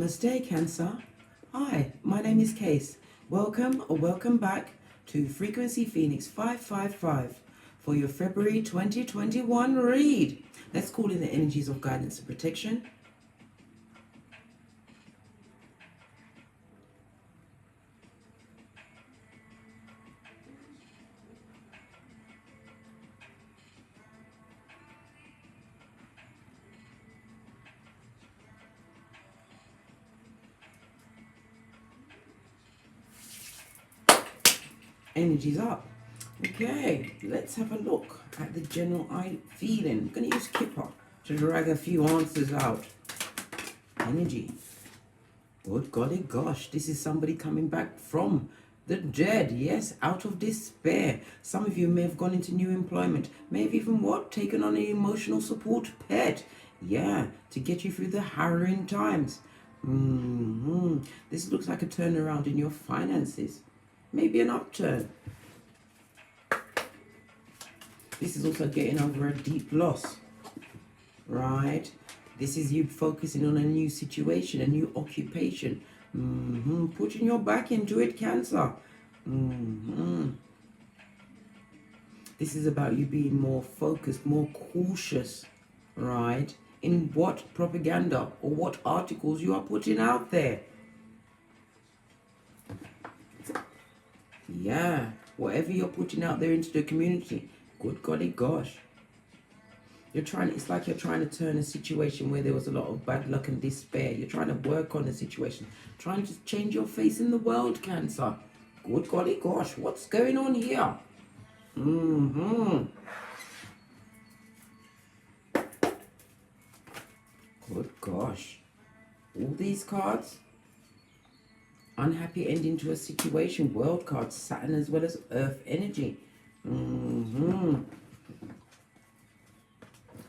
Namaste, Cancer. Hi, my name is Case. Welcome or welcome back to Frequency Phoenix 555 for your February 2021 read. Let's call in the energies of guidance and protection. Energies up. Okay, let's have a look at the general eye feeling. I'm going to use Kipper to drag a few answers out. Energy. Good golly gosh, this is somebody coming back from the dead. Yes, out of despair. Some of you may have gone into new employment. May have even what? Taken on an emotional support pet. Yeah, to get you through the harrowing times. This looks like a turnaround in your finances. Maybe an upturn. This is also getting over a deep loss, right? This is you focusing on a new situation, a new occupation. Putting your back into it, Cancer. This is about you being more focused, more cautious, right? In what propaganda or what articles you are putting out there. Yeah, whatever you're putting out there into the community, good golly gosh. It's like you're trying to turn a situation where there was a lot of bad luck and despair. You're trying to work on the situation, trying to change your face in the world, Cancer. Good golly gosh, what's going on here? Good gosh. All these cards. Unhappy ending to a situation. World cards, Saturn as well as Earth energy.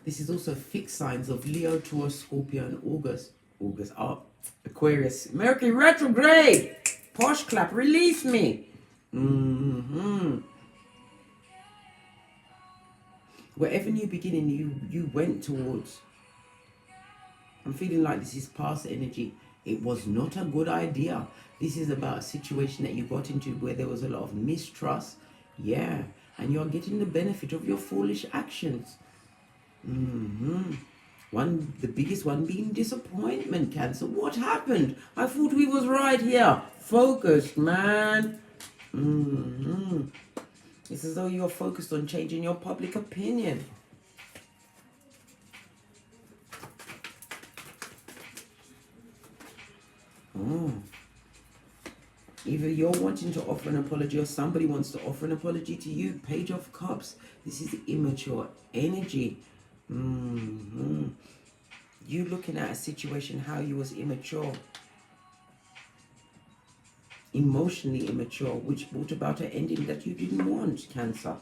This is also fixed signs of Leo, Taurus, Scorpio, and August. Aquarius. Mercury retrograde. Posh clap, release me. Whatever new beginning you went towards, I'm feeling like this is past energy. It was not a good idea. This is about a situation that you got into where there was a lot of mistrust. Yeah, and you're getting the benefit of your foolish actions. The biggest one being disappointment, Cancer. What happened? I thought we was right here. Focused, man. It's as though you're focused on changing your public opinion. Either you're wanting to offer an apology or somebody wants to offer an apology to you. Page of Cups. This is immature energy. You looking at a situation how you was immature. Emotionally immature, which brought about an ending that you didn't want, Cancer.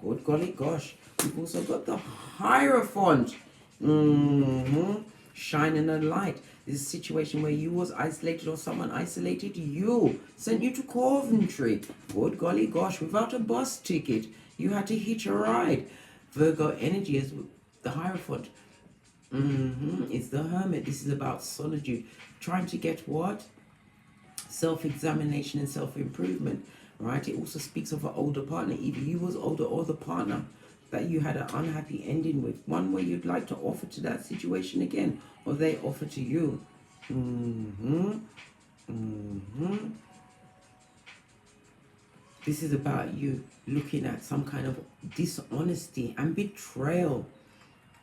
Good golly gosh. We've also got the Hierophant. Shining a light. This is a situation where you was isolated or someone isolated you. Sent you to Coventry. Good golly gosh. Without a bus ticket. You had to hitch a ride. Virgo energy is the Hierophant. It's the Hermit. This is about solitude. Trying to get what? Self-examination and self-improvement. Right? It also speaks of an older partner. Either you was older or the partner that you had an unhappy ending with. One where you'd like to offer to that situation again, or they offer to you. This is about you looking at some kind of dishonesty and betrayal.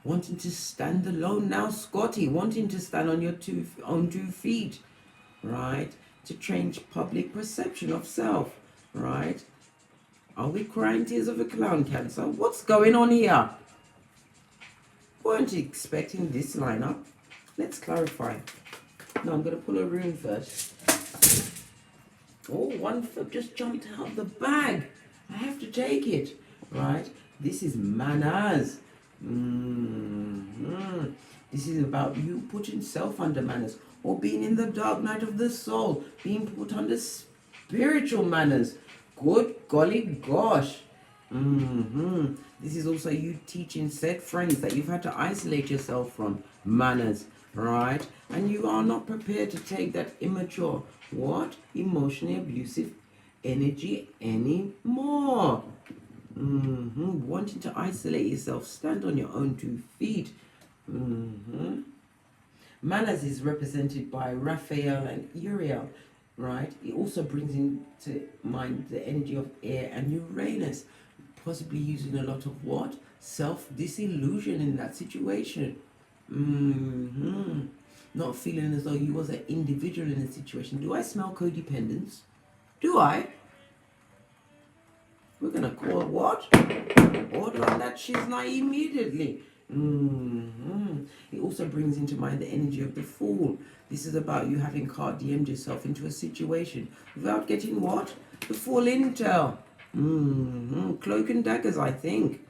Wanting to stand alone now, Scotty. Wanting to stand on your own two feet. Right? To change public perception of self. Right? Are we crying tears of a clown, Cancer? What's going on here? Weren't expecting this lineup. Let's clarify. No, I'm going to pull a rune first. Oh, one flip just jumped out of the bag. I have to take it. Right? This is manners. This is about you putting self under manners, or being in the dark night of the soul, being put under spiritual manners. Good golly gosh. This is also you teaching said friends that you've had to isolate yourself from. Manners. right? And you are not prepared to take that immature, what? Emotionally abusive energy anymore. Wanting to isolate yourself, stand on your own 2 feet. Manners is represented by Raphael and Uriel, right? It also brings into mind the energy of air and Uranus, possibly using a lot of what? Self-disillusion in that situation. Not feeling as though you was an individual in a situation. Do I smell codependence? Do I? We're gonna call what? Order on that shiznai immediately. It also brings into mind the energy of the Fool. This is about you having card DM'd yourself into a situation without getting what? The full intel. Cloak and daggers, I think.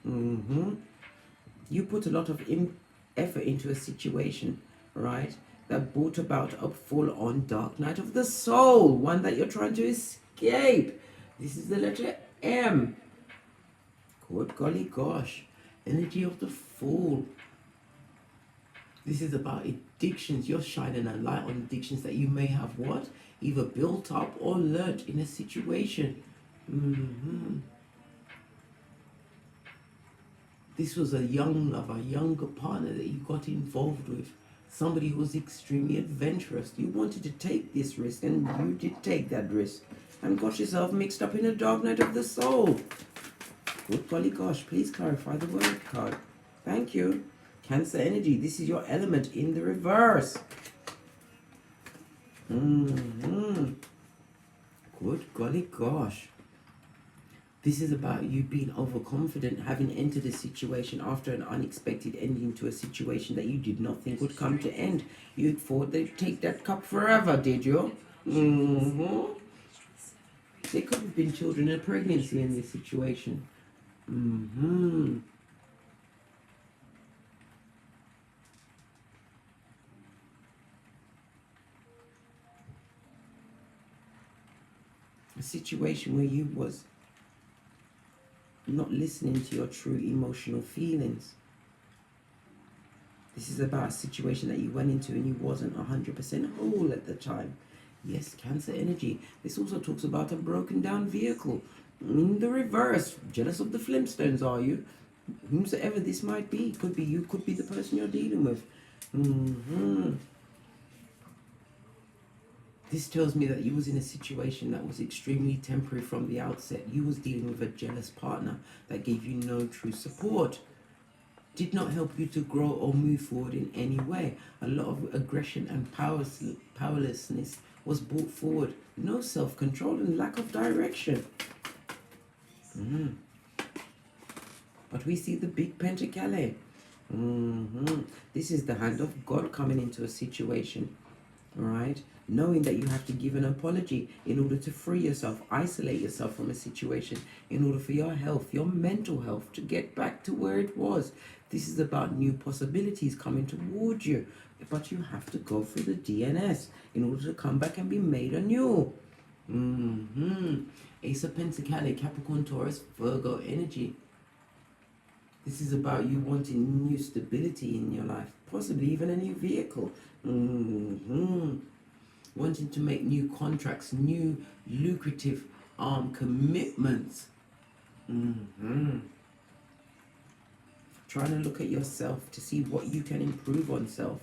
You put a lot of effort into a situation, right? That brought about a full-on dark night of the soul, one that you're trying to escape. This is the letter M. Good golly gosh. Energy of the Fool. This is about addictions. You're shining a light on addictions that you may have what? Either built up or learnt in a situation. This was a younger partner that you got involved with. Somebody who was extremely adventurous. You wanted to take this risk and you did take that risk. And got yourself mixed up in a dark night of the soul. Good golly gosh, please clarify the word card. Thank you. Cancer energy, this is your element in the reverse. Good golly gosh. This is about you being overconfident, having entered a situation after an unexpected ending to a situation that you did not think would come to end. You thought they'd take that cup forever, did you? There could have been children and pregnancy in this situation. A situation where you was not listening to your true emotional feelings. This is about a situation that you went into and you wasn't 100% whole at the time. Yes, Cancer energy. This also talks about a broken down vehicle. In the reverse, jealous of the Flintstones, are you? Whomsoever this might be. Could be you, could be the person you're dealing with. This tells me that you was in a situation that was extremely temporary from the outset. You was dealing with a jealous partner that gave you no true support. Did not help you to grow or move forward in any way. A lot of aggression and powerlessness was brought forward. No self-control and lack of direction. But we see the big pentacale. This is the hand of God coming into a situation. Right? Knowing that you have to give an apology in order to free yourself, isolate yourself from a situation, in order for your health, your mental health, to get back to where it was. This is about new possibilities coming towards you. But you have to go through the DNS in order to come back and be made anew. Ace of Pentacles, Capricorn, Taurus, Virgo energy. This is about you wanting new stability in your life, possibly even a new vehicle. Wanting to make new contracts, new lucrative commitments. Trying to look at yourself to see what you can improve on self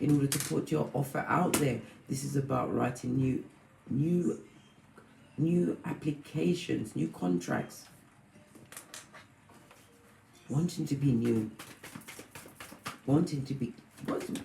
in order to put your offer out there. This is about writing new applications, new contracts. Wanting to be new. Wanting to be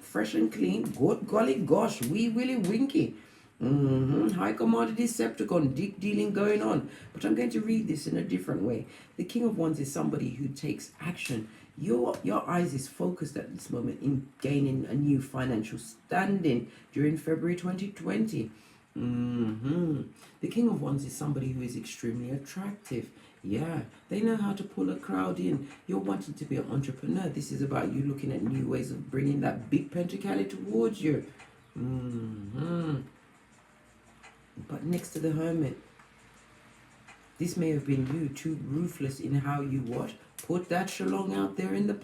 fresh and clean. Good golly gosh, wee willy winky. High commodity Decepticon, deep dealing going on. But I'm going to read this in a different way. The King of Wands is somebody who takes action. Your eyes is focused at this moment in gaining a new financial standing during February 2020. The King of Wands is somebody who is extremely attractive. Yeah, they know how to pull a crowd in. You're wanting to be an entrepreneur. This is about you looking at new ways of bringing that big pentacale towards you. But next to the Hermit, this may have been you too ruthless in how you what? Put that shalong out there in the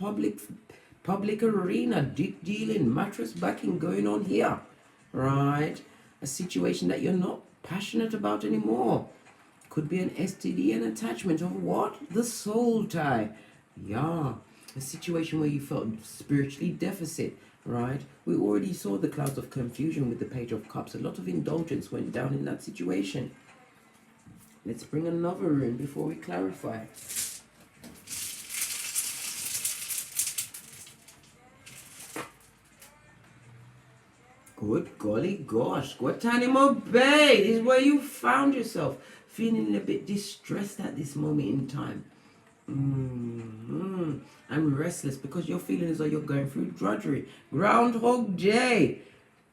public arena, dick dealing, mattress backing going on here, right? A situation that you're not passionate about anymore. Could be an STD, an attachment of what? The soul tie. Yeah, a situation where you felt spiritually deficit, right? We already saw the clouds of confusion with the Page of Cups. A lot of indulgence went down in that situation. Let's bring another rune before we clarify. Good golly gosh, Guantanamo Bay. This is where you found yourself. Feeling a bit distressed at this moment in time. I'm restless because you're feeling as though you're going through drudgery. Groundhog Day.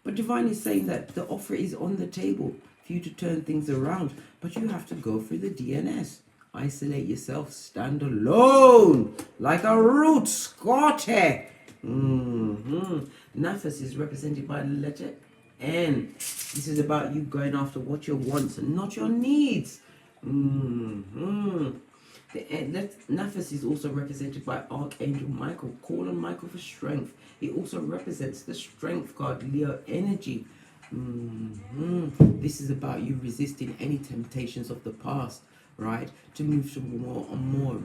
But Divine is saying that the offer is on the table for you to turn things around. But you have to go through the DNS. Isolate yourself. Stand alone. Like a root. Scotty. Nafas is represented by the letter N. This is about you going after what your wants and not your needs. Nafas is also represented by Archangel Michael. Call on Michael for strength. It also represents the strength card, Leo energy. This is about you resisting any temptations of the past, right? To move to a more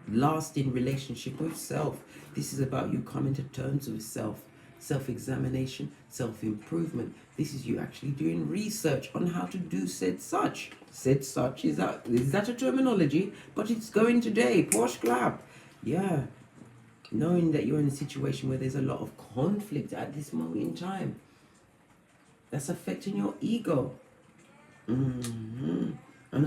lasting relationship with self. This is about you coming to terms with self. Self-examination, self-improvement. This is you actually doing research on how to do said such. Said such, is that a terminology? But it's going today. Posh clap. Yeah. Knowing that you're in a situation where there's a lot of conflict at this moment in time. That's affecting your ego. And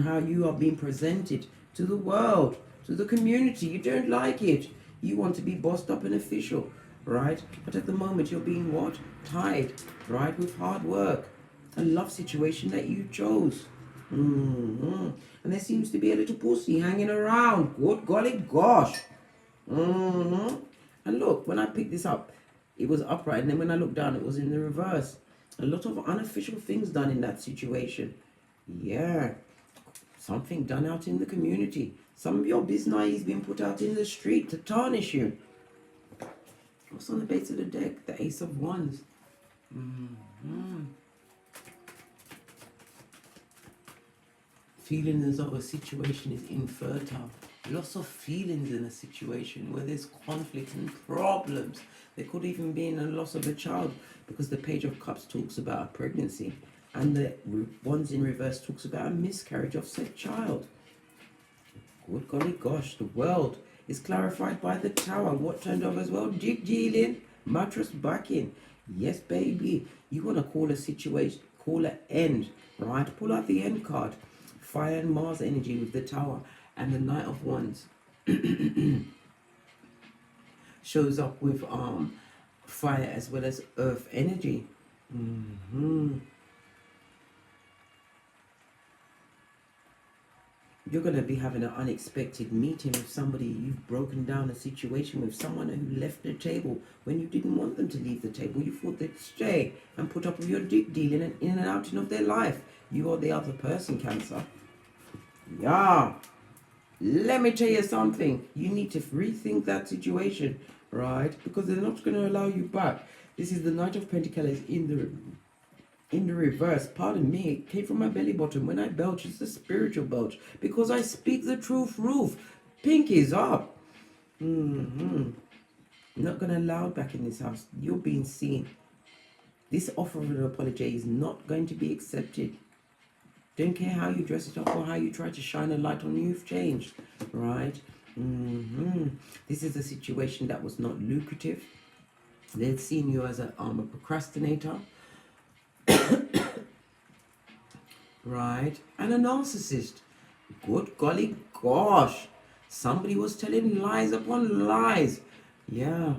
how you are being presented to the world, to the community. You don't like it. You want to be bossed up and official, right? But at the moment you're being what? Tied, right? With hard work. A love situation that you chose. And there seems to be a little pussy hanging around. Good golly gosh. And look, when I picked this up, it was upright. And then when I looked down, it was in the reverse. A lot of unofficial things done in that situation. Yeah. Something done out in the community. Some of your business being put out in the street to tarnish you. What's on the base of the deck? The Ace of Wands. Feeling as though a situation is infertile. Lots of feelings in a situation where there's conflict and problems. There could even be a loss of a child, because the Page of Cups talks about a pregnancy. And the Wands in reverse talks about a miscarriage of said child. Good golly gosh, the world is clarified by the Tower. What turned over as well? Dick dealing, mattress backing. Yes, baby. You want to call a situation, call an end, right? Pull out the end card. Fire and Mars energy with the Tower. And the Knight of Wands shows up with fire as well as earth energy. You're going to be having an unexpected meeting with somebody. You've broken down a situation with someone who left the table when you didn't want them to leave the table. You thought they'd stay and put up with your dick dealing and in and outing of their life. You are the other person, Cancer. Yeah. Let me tell you something. You need to rethink that situation, right? Because they're not going to allow you back. This is the Knight of Pentacles in the reverse. Pardon me, it came from my belly button. When I belch, it's a spiritual belch, because I speak the truth. Roof, pinkies up. Not gonna allow it back in this house. You're being seen. This offer of an apology is not going to be accepted. Don't care how you dress it up or how you try to shine a light on you've changed, right? This is a situation that was not lucrative. They'd seen you as a procrastinator. Right, and a narcissist. Good golly gosh, somebody was telling lies upon lies. Yeah.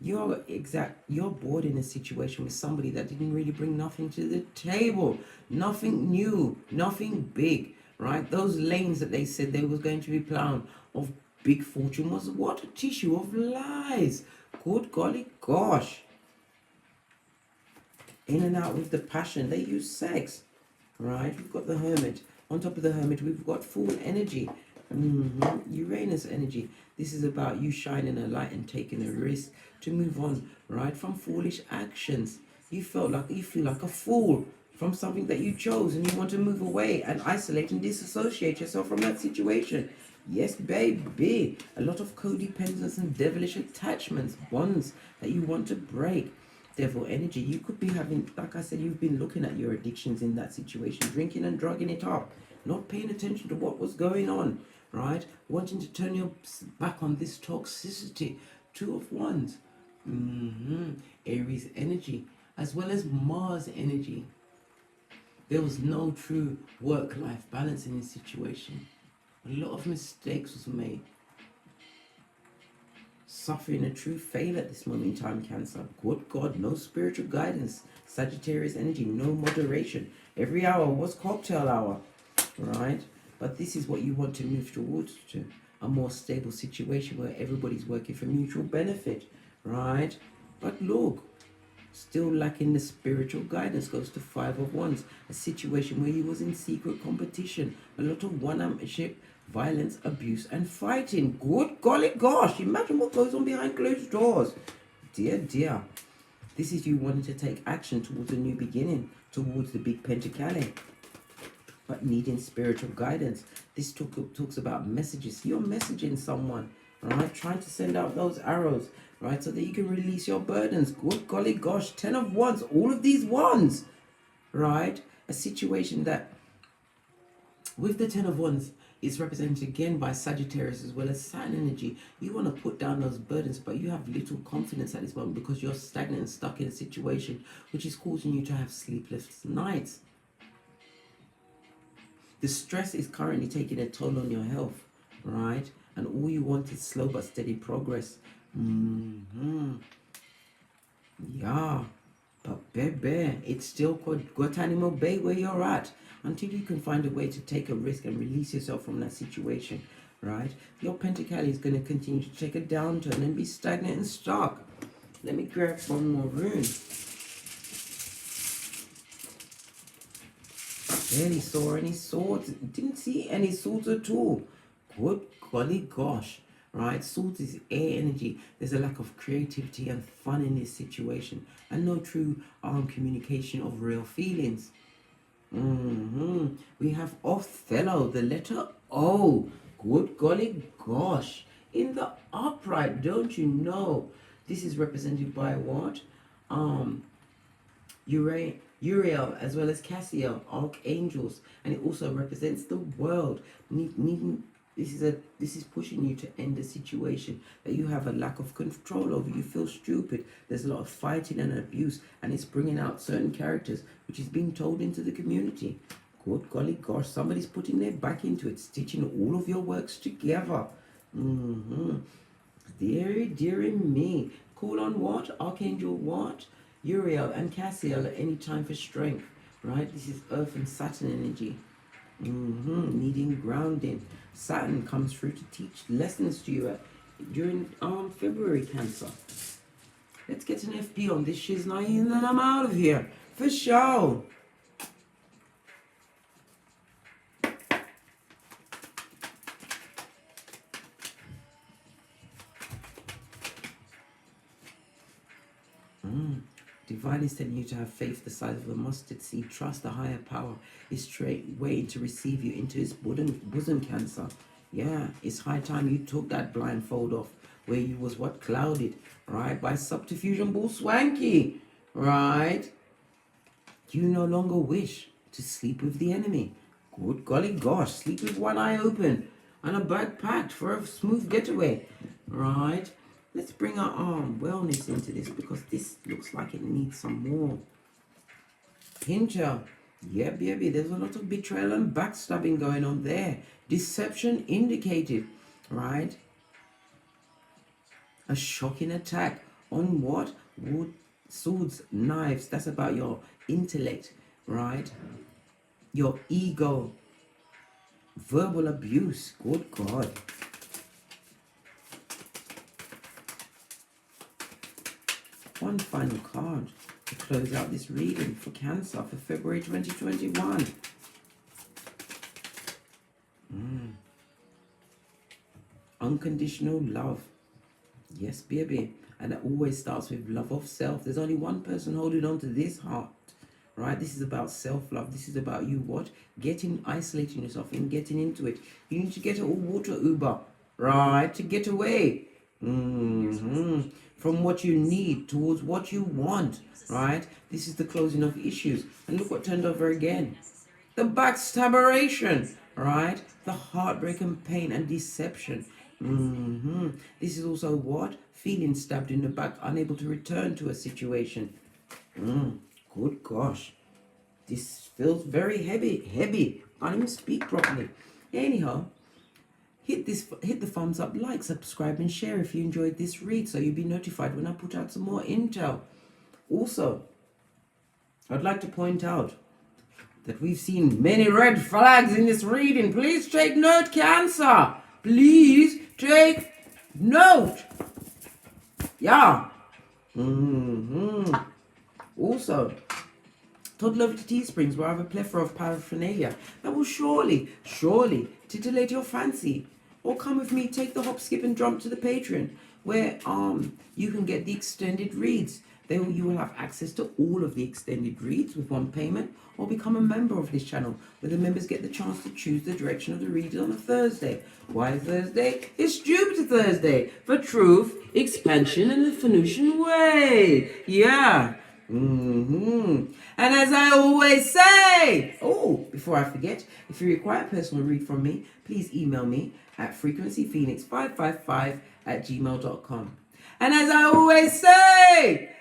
You're bored in a situation with somebody that didn't really bring nothing to the table, nothing new, nothing big, right? Those lanes that they said they was going to be plowing of big fortune was what? A tissue of lies. Good golly gosh. In and out with the passion. They use sex, right? We've got the Hermit. On top of the Hermit, we've got full energy. Uranus energy. This is about you shining a light and taking a risk to move on, right, from foolish actions. You feel like a fool from something that you chose, and you want to move away and isolate and disassociate yourself from that situation. Yes, baby. A lot of codependence and devilish attachments, bonds that you want to break. Devil energy. You could be having, like I said, you've been looking at your addictions in that situation, drinking and drugging it up, not paying attention to what was going on, right? Wanting to turn your back on this toxicity. Two of Wands. Aries energy, as well as Mars energy. There was no true work-life balance in this situation. A lot of mistakes was made. Suffering a true fail at this moment in time, Cancer. Good God, no spiritual guidance. Sagittarius energy, no moderation. Every hour was cocktail hour, right? But this is what you want to move towards, to a more stable situation where everybody's working for mutual benefit, right? But look, still lacking the spiritual guidance, goes to Five of Wands. A situation where he was in secret competition. A lot of one-upmanship, violence, abuse, and fighting. Good golly gosh, imagine what goes on behind closed doors. Dear, dear. This is you wanting to take action towards a new beginning, towards the big Pentacale, but needing spiritual guidance. This talks about messages. You're messaging someone, right? Trying to send out those arrows, right? So that you can release your burdens. Good golly gosh, 10 of Wands, all of these wands, right? A situation that, with the 10 of Wands, is represented again by Sagittarius as well as Saturn energy. You want to put down those burdens, but you have little confidence at this moment because you're stagnant and stuck in a situation which is causing you to have sleepless nights. The stress is currently taking a toll on your health, right? And all you want is slow but steady progress. Yeah, but baby, it's still called Guantanamo Bay where you're at, until you can find a way to take a risk and release yourself from that situation, right? Your Pentacale is going to continue to take a downturn and be stagnant and stuck. Let me grab one more rune. Barely saw any swords. Didn't see any swords at all. Good golly gosh. Right, swords is air energy. There's a lack of creativity and fun in this situation, and no true communication of real feelings. We have Othello, the letter O. Good golly gosh. In the upright, don't you know? This is represented by what? Uriel as well as Cassiel, archangels, and it also represents the world. This is pushing you to end a situation that you have a lack of control over. You feel stupid. There's a lot of fighting and abuse, and it's bringing out certain characters which is being told into the community. Good golly gosh, somebody's putting their back into it, stitching all of your works together. Dearie me. Call on what? Archangel what? Uriel and Cassiel at any time for strength, right? This is Earth and Saturn energy. Needing grounding. Saturn comes through to teach lessons to you during February, Cancer. Let's get an FP on this shiznai and then I'm out of here. For sure. Divine is telling you to have faith the size of a mustard seed. Trust the higher power is straight waiting to receive you into his bosom, Cancer. Yeah, it's high time you took that blindfold off where you was what clouded, right, by subterfuge and bull swanky, right? You no longer wish to sleep with the enemy. Good golly gosh, sleep with one eye open and a bag packed for a smooth getaway, right? Let's bring our wellness into this because this looks like it needs some more. Pincher. Yeah, baby, there's a lot of betrayal and backstabbing going on there. Deception indicated, right? A shocking attack on what? Wood, swords, knives. That's about your intellect, right? Your ego. Verbal abuse. Good God. One final card to close out this reading for Cancer for February 2021. unconditional love. Yes, baby. And it always starts with love of self. There's only one person holding on to this heart, right? This is about self-love. This is about you what? Isolating yourself and getting into it. You need to get a water Uber, right? To get away from what you need towards what you want, right? This is the closing of issues. And look what turned over again. The backstabberation, right? The heartbreak and pain and deception. This is also what? Feeling stabbed in the back, unable to return to a situation. Good gosh. This feels very heavy. Can't even speak properly. Anyhow, hit the thumbs up, like, subscribe, and share if you enjoyed this read, so you'll be notified when I put out some more intel. Also, I'd like to point out that we've seen many red flags in this reading. Please take note, Cancer. Please take note. Yeah. Also, toddle over to Teesprings, where I have a plethora of paraphernalia that will surely titillate your fancy. Or come with me, take the hop, skip, and jump to the Patreon, where you can get the extended reads. You will have access to all of the extended reads with one payment, or become a member of this channel, where the members get the chance to choose the direction of the reading on a Thursday. Why Thursday? It's Jupiter Thursday, for truth, expansion, and the Venusian way. Yeah. And as I always say, before I forget, if you require a personal read from me, please email me at frequencyphoenix555@gmail.com. And as I always say,